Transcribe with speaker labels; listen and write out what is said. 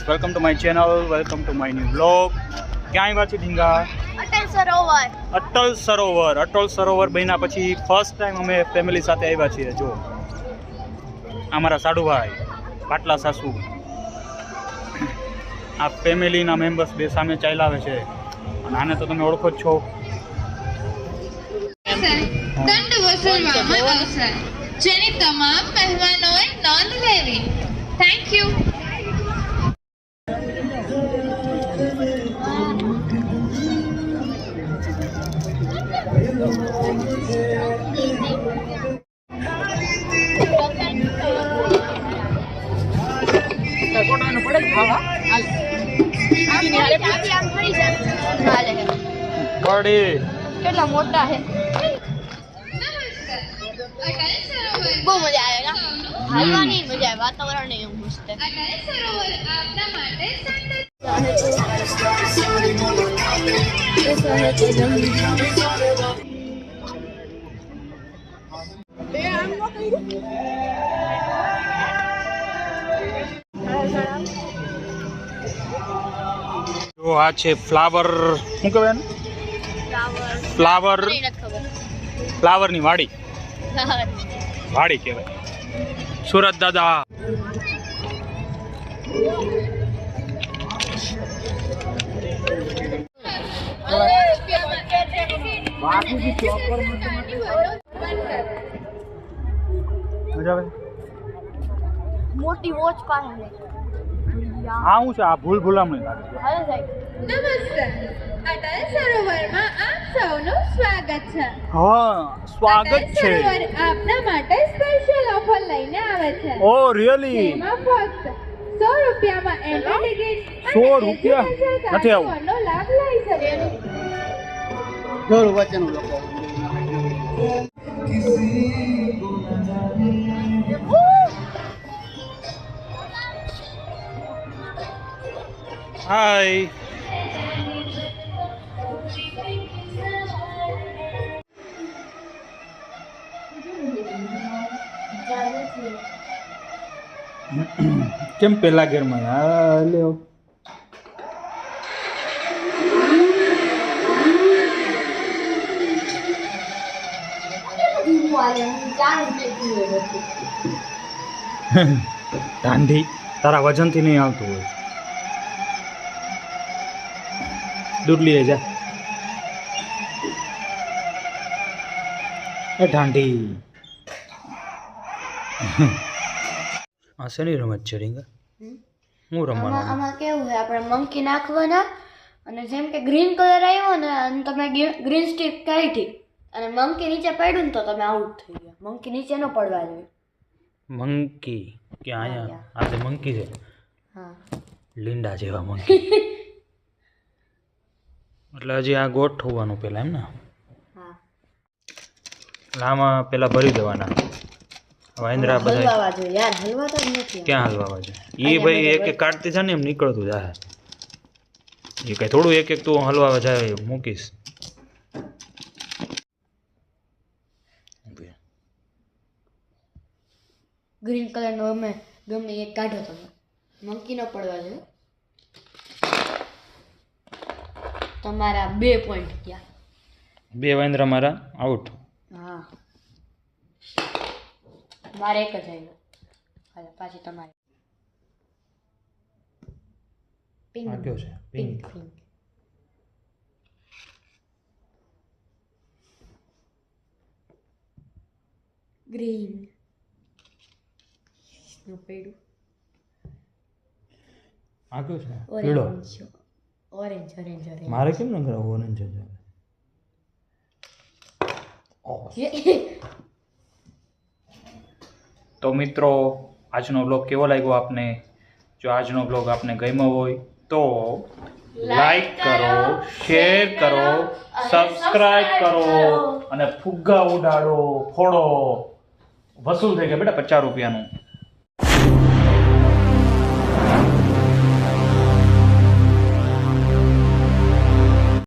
Speaker 1: Guys, welcome to my channel, welcome to my new blog. ક્યાં આવ્યા છે ઢીંગા? અટલ સરોવર બન્યા પછી ફર્સ્ટ ટાઈમ અમે ફેમિલી સાથે આવ્યા છીએ. જો અમારા સાડુભાઈ પાટલા સાસુ, આ ફેમિલીના મેમ્બર્સ બે સામે ચાલ્યા આવે છે અને આને તો તમે ઓળખો જ છો.
Speaker 2: દંડ વસૂલવામાં આવશે, જેની તમામ મહેમાનોએ નોંધ લેવી. Thank you.
Speaker 3: કેટલા મોટા છે, બહુ મજા આવે. હાલવાની મજા આવે, વાતાવરણ એવું મસ્ત.
Speaker 1: જો આ છે ફ્લાવર, શું કહેવાય ને? ફ્લાવરની વાડી કહેવાય. સુરત દાદા મજા આવે.
Speaker 3: મોટી વોચ પાસે
Speaker 1: હા, હું છે આ ભૂલામણી લાગે.
Speaker 2: નમસ્કાર, અટલ સરોવરમાં આપ સૌનું સ્વાગત છે.
Speaker 1: હા, સ્વાગત
Speaker 2: અટલ
Speaker 1: છે.
Speaker 2: સરોવર આપના માટે સ્પેશિયલ ઓફર લઈને આવે છે.
Speaker 1: ઓ રિયલી?
Speaker 2: જેમાં ફક્ત 100 રૂપિયામાં એન્ટ્રી ટિકિટ
Speaker 1: 100 રૂપિયા? નથી આવું.
Speaker 2: નો લાભ લઈ શકે.
Speaker 4: જોરું વચન લોકો
Speaker 1: હાય. કેમ પેલા ઘેરમાં? હા લ્યો. ઠંડી તારા વજનથી નહીં આવતું હોય. દૂધ લઈએ જા. એ ઠંડી. આ શેની રમત છે રીંગા? હું રમવાનું?
Speaker 3: આમાં કેવું છે, આપણે મંકી નાખવાના અને જેમ કે ગ્રીન કલર આવ્યો ને અને તમે ગ્રીન સ્ટીક કાઢી અને મંકી નીચે પડ્યું ને તો તમે આઉટ થઈ ગયા. મંકી નીચે ન પડવા જોઈએ.
Speaker 1: મંકી કે અહીંયા આ જે મંકી છે,
Speaker 3: હા,
Speaker 1: લીંડા જેવા મંકી. એટલે હજી આ ગોઠવવાનું પેલા એમ ને?
Speaker 3: હા.
Speaker 1: એટલે આમાં પેલા ભરી દેવાના વાંદરા બધા.
Speaker 3: હલવાવા જોઈએ યાર, હલવાતા જ નથી.
Speaker 1: ક્યાં હલવાવા છે? એ ભાઈ એક એક કાઢતી છે ને એમ નીકળતું જાય. એ કઈ થોડું એક એક તું હલવાવા જાય મૂકીશ.
Speaker 3: ગ્રીન કલર નો ગમે એક કાઢો તમે, મંકી ન પડવા જોઈએ. તમારા 2 પોઈન્ટ ગયા.
Speaker 1: 2 વાંદરા મારા આઉટ.
Speaker 3: હા, મારે એક જ આવ્યો. હાલો પાછી તમારે. પિંક
Speaker 1: આ કયો છે?
Speaker 3: Pink pink. ગ્રીન નું પેડું.
Speaker 1: આ કયો છે? પીળો.
Speaker 3: Orange orange orange.
Speaker 1: મારે કેમ ન કરાવ? ઓરેન્જ છે. તો મિત્રો, આજનો બ્લોગ કેવો લાગ્યો આપને? જો આજનો બ્લોગ આપને ગમ્યો હોય તો લાઈક કરો, શેર કરો, સબસ્ક્રાઇબ કરો અને ફુગ્ગા ઉડાડો, ફોડો. વસૂલ થઈ ગયા બેટા 50 રૂપિયાનું.